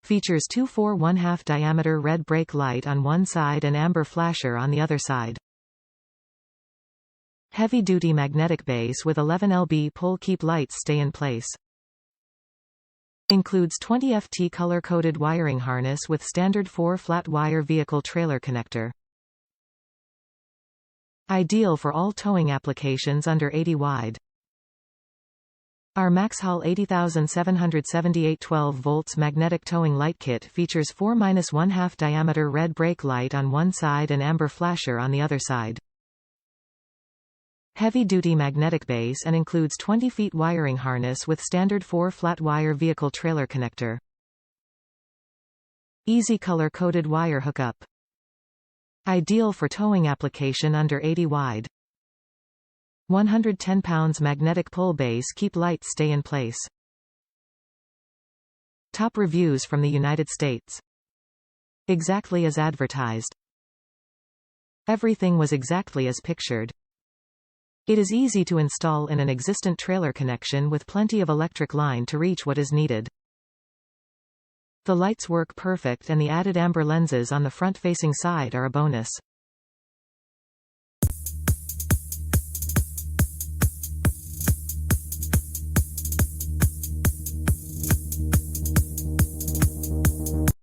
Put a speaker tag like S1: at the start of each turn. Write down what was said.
S1: Features 2 4/1/2 diameter red brake light on one side and amber flasher on the other side. Heavy-duty magnetic base with 11 lb pull, keep lights stay in place. Includes 20 FT color-coded wiring harness with standard 4-flat wire vehicle trailer connector. Ideal for all towing applications under 80 wide. Our MaxxHaul 80778 12 volts magnetic towing light kit features 4-1/2 diameter red brake light on one side and amber flasher on the other side. Heavy-duty magnetic base and includes 20 feet wiring harness with standard 4-flat wire vehicle trailer connector. Easy color-coded wire hookup. Ideal for towing application under 80 wide. 110 pounds magnetic pull base, keep lights stay in place. Top reviews from the United States. Exactly as advertised. Everything was exactly as pictured. It is easy to install in an existent trailer connection with plenty of electric line to reach what is needed. The lights work perfect and the added amber lenses on the front-facing side are a bonus.